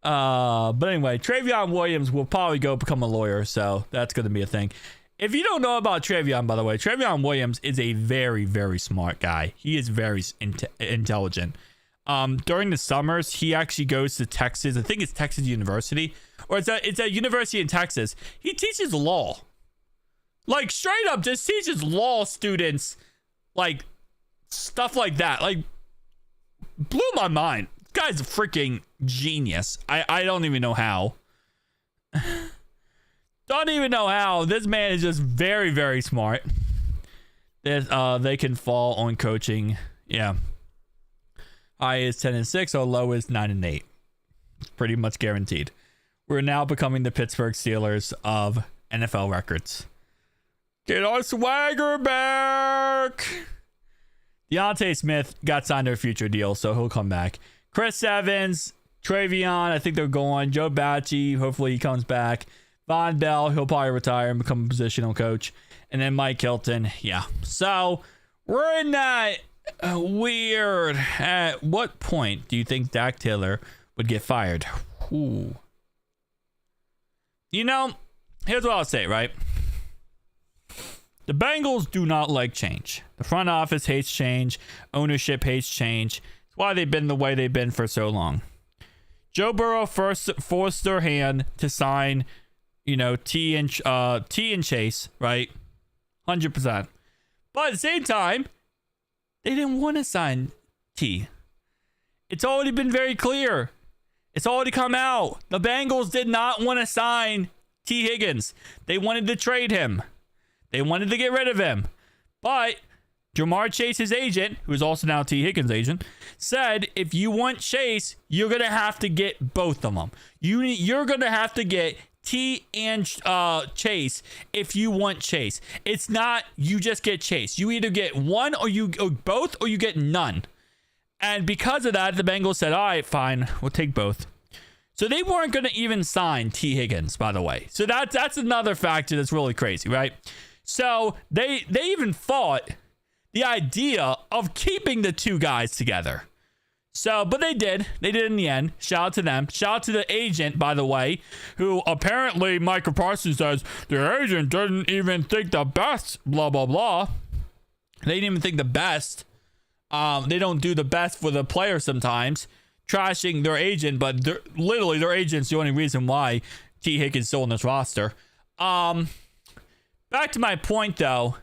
Speaker 1: But anyway, Travion Williams will probably go become a lawyer, so that's going to be a thing. If you don't know about Travion, by the way, Travion Williams is a very, very smart guy. He is very intelligent. During the summers, he actually goes to Texas. I think it's Texas University, or it's a university in Texas. He teaches law. Like, straight up, just teaches law students, like, stuff like that. Like, blew my mind. Guy's a freaking genius. I don't even know how. Don't even know how. This man is just very, very smart. They can fall on coaching. Yeah. High is 10-6, or low is 9-8. Pretty much guaranteed. We're now becoming the Pittsburgh Steelers of NFL records. Get our swagger back. Deontay Smith got signed to a future deal, so he'll come back. Chris Evans, Travion, I think they're going. Joe Bacci, hopefully he comes back. Von Bell, he'll probably retire and become a positional coach. And then Mike Hilton, yeah. So we're in that weird. At what point do you think Dak Taylor would get fired? Ooh. Here's what I'll say, right? The Bengals do not like change. The front office hates change. Ownership hates change. Why they've been the way they've been for so long. Joe Burrow first forced their hand to sign, T and Chase, right? 100%. But at the same time, they didn't want to sign T. It's already been very clear. It's already come out. The Bengals did not want to sign T. Higgins. They wanted to trade him. They wanted to get rid of him. But Jamar Chase's agent, who is also now T. Higgins' agent, said if you want Chase, you're going to have to get both of them. You're going to have to get T and Chase if you want Chase. It's not you just get Chase. You either get one or both or you get none. And because of that, the Bengals said, all right, fine, we'll take both. So they weren't going to even sign T. Higgins, by the way. So that's another factor that's really crazy, right? So they even fought the idea of keeping the two guys together. So, but they did. They did in the end. Shout out to them. Shout out to the agent, by the way, who apparently Micah Parsons says the agent didn't even think the best, blah, blah, blah. They didn't even think the best. They don't do the best for the player sometimes. trashing their agent, but literally their agent's the only reason why T. Higgins still on this roster. Back to my point, though.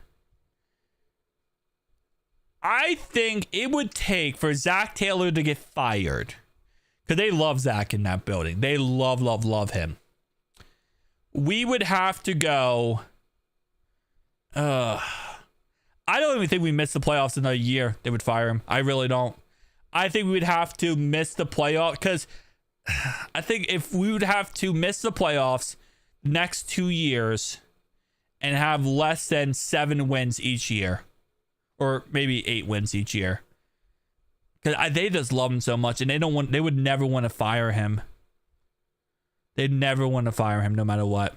Speaker 1: I think it would take for Zach Taylor to get fired, because they love Zach in that building. They love him. We would have to go. I don't even think we missed the playoffs another year. They would fire him. I really don't. I think we would have to miss the playoffs, because I think if we would have to miss the playoffs next 2 years and have less than 7 wins each year, or maybe 8 wins each year, because they just love him so much, and they would never want to fire him. They'd never want to fire him no matter what.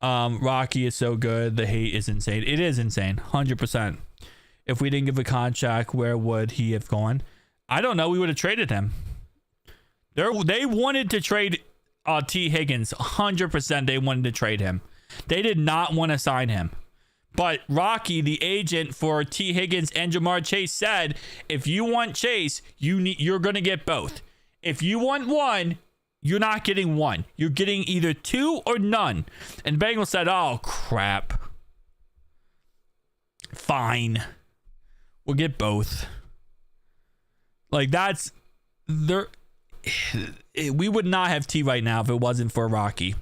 Speaker 1: Rocky is so good. The hate is insane. It is insane. 100%. If we didn't give a contract, where would he have gone? I don't know. We would have traded him. They wanted to trade T. Higgins. 100% they wanted to trade him. They did not want to sign him. But Rocky, the agent for T. Higgins and Jamar Chase, said, if you want Chase, you're going to get both. If you want one, you're not getting one. You're getting either 2 or none. And Bengals said, oh, crap. Fine. We'll get both. Like, that's... we would not have T right now if it wasn't for Rocky.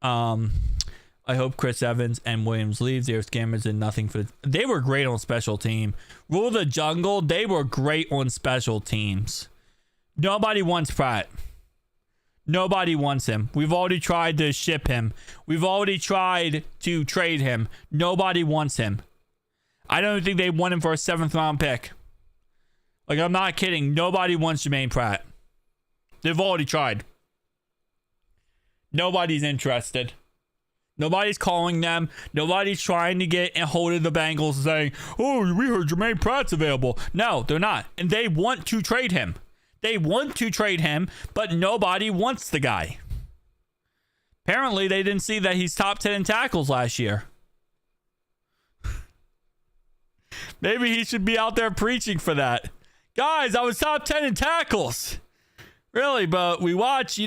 Speaker 1: I hope Chris Evans and Williams leaves. They're scammers and nothing for... They were great on special team. Rule of the Jungle, they were great on special teams. Nobody wants Pratt. Nobody wants him. We've already tried to ship him. We've already tried to trade him. Nobody wants him. I don't think they want him for a 7th round pick. Like, I'm not kidding. Nobody wants Jermaine Pratt. They've already tried. Nobody's interested. Nobody's calling them. Nobody's trying to get a hold of the Bengals saying, oh, we heard Jermaine Pratt's available. No, they're not. And they want to trade him. They want to trade him, but nobody wants the guy. Apparently, they didn't see that he's top 10 in tackles last year. Maybe he should be out there preaching for that. Guys, I was top 10 in tackles. Really, but we watch, we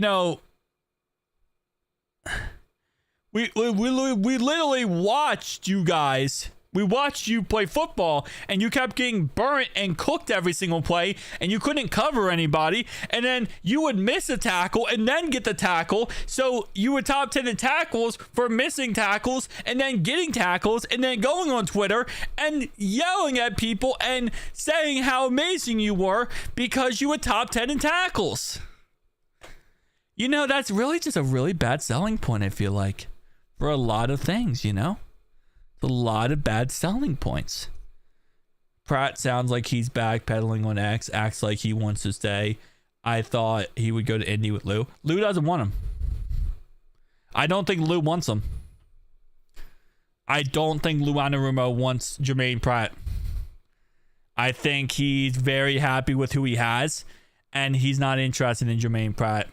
Speaker 1: literally watched you guys. We watched you play football, and you kept getting burnt and cooked every single play, and you couldn't cover anybody, and then you would miss a tackle and then get the tackle. So you were top 10 in tackles for missing tackles and then getting tackles and then going on Twitter and yelling at people and saying how amazing you were because you were top 10 in tackles. That's really just a really bad selling point, I feel like, for a lot of things, A lot of bad selling points. Pratt sounds like he's backpedaling on X, acts like he wants to stay. I thought he would go to Indy with Lou. Lou doesn't want him. I don't think Lou wants him. I don't think Lou Anarumo wants Jermaine Pratt. I think he's very happy with who he has, and he's not interested in Jermaine Pratt.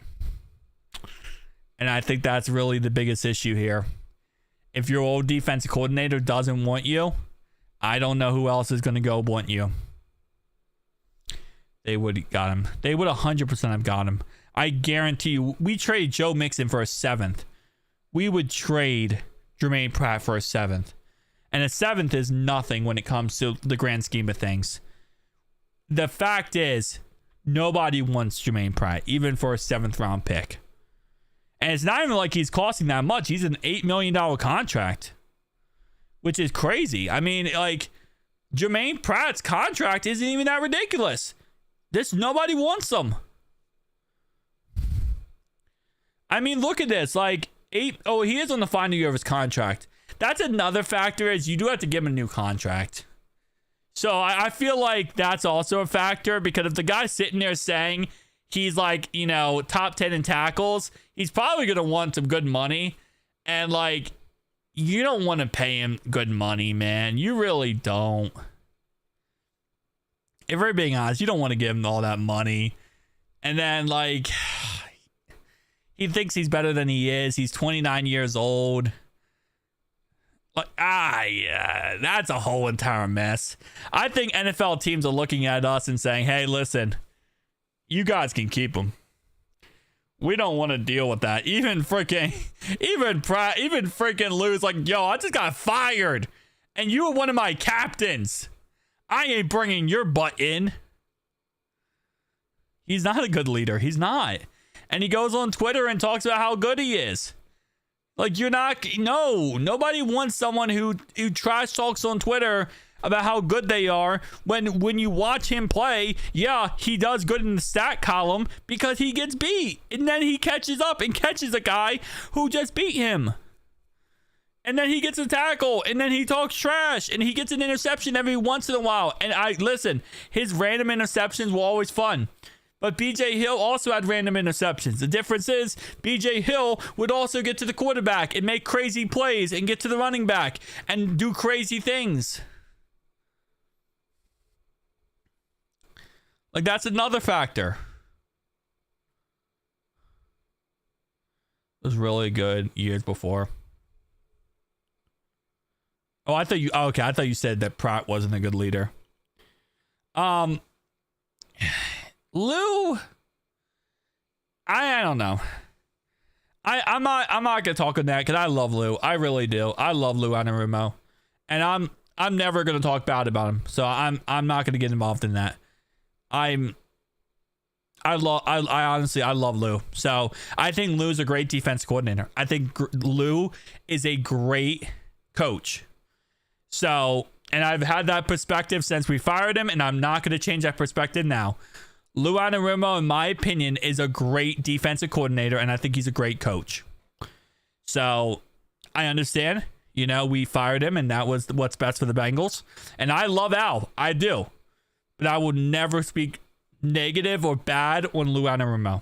Speaker 1: And I think that's really the biggest issue here. If your old defensive coordinator doesn't want you, I don't know who else is going to go want you. They would have got him. They would 100% have got him. I guarantee you, we trade Joe Mixon for a 7th. We would trade Jermaine Pratt for a 7th. And a 7th is nothing when it comes to the grand scheme of things. The fact is, nobody wants Jermaine Pratt, even for a 7th round pick. And it's not even like he's costing that much. He's an $8 million contract, which is crazy. I mean, like, Jermaine Pratt's contract isn't even that ridiculous. Nobody wants him. I mean, look at this. Like, he is on the final year of his contract. That's another factor, is you do have to give him a new contract. So I feel like that's also a factor, because if the guy's sitting there saying he's like, top 10 in tackles, he's probably going to want some good money. And like, you don't want to pay him good money, man. You really don't. If we're being honest, you don't want to give him all that money. And then like, he thinks he's better than he is. He's 29 years old. Like, That's a whole entire mess. I think NFL teams are looking at us and saying, hey, listen, you guys can keep him. We don't want to deal with that. Even Pratt, even freaking Lou's like, yo, I just got fired. And you were one of my captains. I ain't bringing your butt in. He's not a good leader. He's not. And he goes on Twitter and talks about how good he is. Like, nobody wants someone who trash talks on Twitter about how good they are when you watch him play. Yeah, he does good in the stat column because he gets beat. And then he catches up and catches a guy who just beat him. And then he gets a tackle, and then he talks trash, and he gets an interception every once in a while. And listen, his random interceptions were always fun. But BJ Hill also had random interceptions. The difference is BJ Hill would also get to the quarterback and make crazy plays and get to the running back and do crazy things. Like, that's another factor. It was really good years before. I thought you said that Pratt wasn't a good leader. Lou, I don't know. I'm not gonna talk on that because I love Lou. I really do. I love Lou Anarumo, and I'm never gonna talk bad about him. So I'm not gonna get involved in that. I honestly love Lou. So I think Lou's a great defense coordinator. I think Lou is a great coach. So, and I've had that perspective since we fired him, and I'm not going to change that perspective now. Lou Anarumo, in my opinion, is a great defensive coordinator, and I think he's a great coach. So, I understand. We fired him, and that was what's best for the Bengals. And I love Al. I do. But I will never speak negative or bad on Lou Anarumo.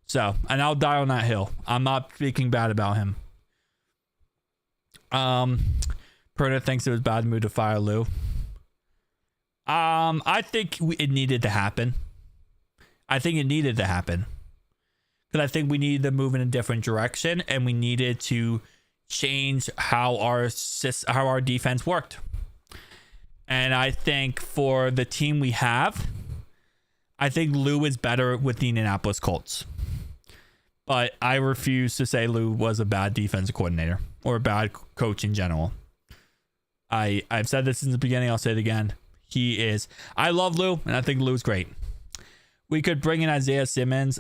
Speaker 1: So, and I'll die on that hill. I'm not speaking bad about him. Perna thinks it was bad move to fire Lou. I think it needed to happen. Because I think we needed to move in a different direction, and we needed to change how our defense worked. And I think for the team we have, I think Lou is better with the Indianapolis Colts. But I refuse to say Lou was a bad defensive coordinator or a bad coach in general. I've said this since the beginning. I'll say it again. He is. I love Lou, and I think Lou's great. We could bring in Isaiah Simmons.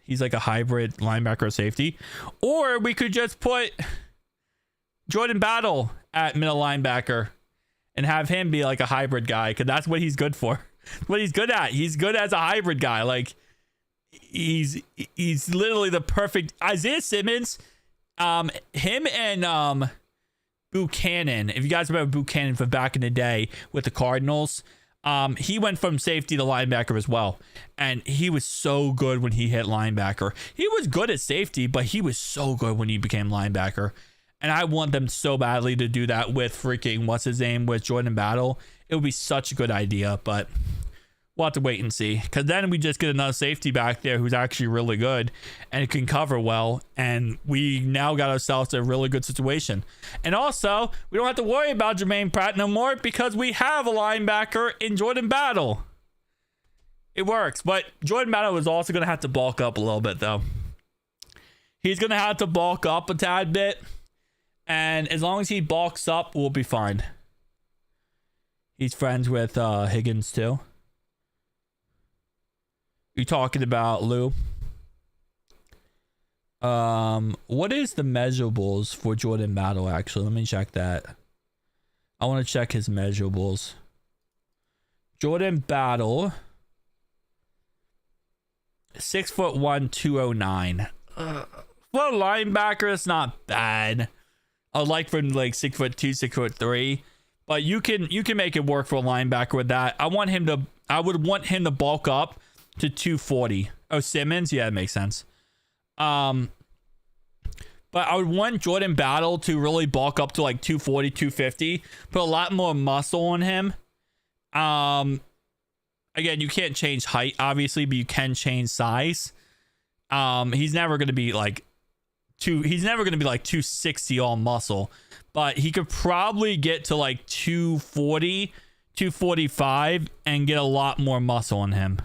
Speaker 1: He's like a hybrid linebacker safety. Or we could just put Jordan Battle at middle linebacker and have him be like a hybrid guy, because that's what he's good for. What he's good at. He's good as a hybrid guy. Like, he's literally the perfect Isaiah Simmons. Him and Buchanan, if you guys remember Buchanan from back in the day with the Cardinals, he went from safety to linebacker as well, and he was so good when he hit linebacker. He was good at safety, but he was so good when he became linebacker, and I want them so badly to do that with freaking with Jordan Battle. It would be such a good idea, but we'll have to wait and see, because then we just get another safety back there who's actually really good and can cover well, and we now got ourselves a really good situation. And also, we don't have to worry about Jermaine Pratt no more, because we have a linebacker in Jordan Battle. It works, but Jordan Battle is also going to have to bulk up a little bit, though. He's going to have to bulk up a tad bit, and as long as he bulks up, we'll be fine. He's friends with Higgins, too. You talking about Lou? What is the measurables for Jordan Battle, actually? Let me check that. I want to check his measurables. Jordan Battle, 6'1", 209. For a linebacker, it's not bad. I like for like 6'2", 6'3", but you can make it work for a linebacker with that. I would want him to bulk up to 240. Oh, Simmons? Yeah, that makes sense. But I would want Jordan Battle to really bulk up to like 240, 250. Put a lot more muscle on him. Again, you can't change height, obviously, but you can change size. He's never going to be like he's never going to be like 260 all muscle, but he could probably get to like 240, 245 and get a lot more muscle in him.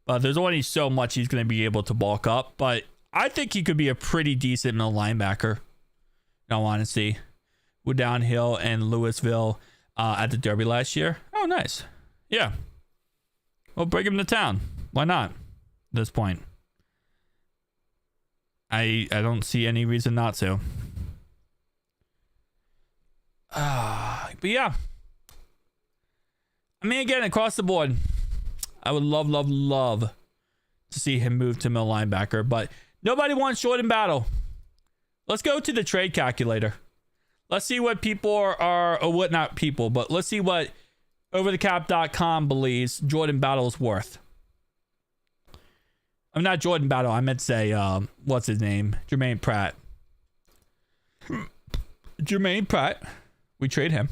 Speaker 1: But there's only so much he's going to be able to bulk up. But I think he could be a pretty decent middle linebacker. In all honesty. With Downhill and Louisville at the Derby last year. Oh, nice. Yeah. Well, bring him to town. Why not? At this point. I don't see any reason not to. But yeah. I mean, again, across the board, I would love to see him move to middle linebacker, but nobody wants Jordan Battle. Let's go to the trade calculator. Let's see what people are or what not people, but let's see what overthecap.com believes Jordan Battle is worth. I'm not Jordan Battle. I meant to say, what's his name? Jermaine Pratt. Jermaine Pratt. We trade him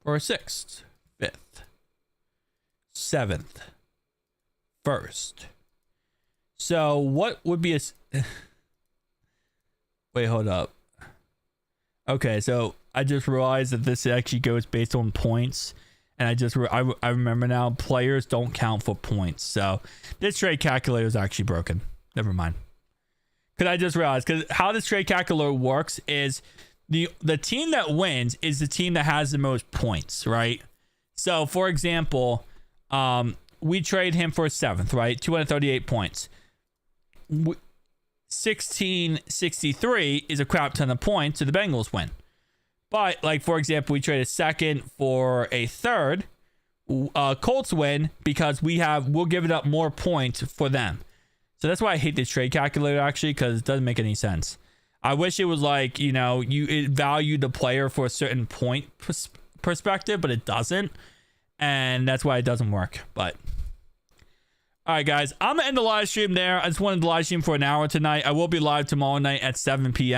Speaker 1: for a 6th, 5th, 7th, 1st. So what would be a... Wait, hold up. Okay, so I just realized that this actually goes based on points. And I remember now, players don't count for points. So this trade calculator is actually broken. Never mind. Because I just realized, because how this trade calculator works is the team that wins is the team that has the most points, right? So, for example, we trade him for a 7th, right? 238 points. 1663 is a crap ton of points, so the Bengals win. But, like, for example, we trade a 2nd for a 3rd. Colts win because we'll give it up more points for them. So that's why I hate this trade calculator, actually, because it doesn't make any sense. I wish it was like, it valued the player for a certain point perspective, but it doesn't. And that's why it doesn't work. But, all right, guys, I'm going to end the live stream there. I just wanted the live stream for an hour tonight. I will be live tomorrow night at 7 p.m.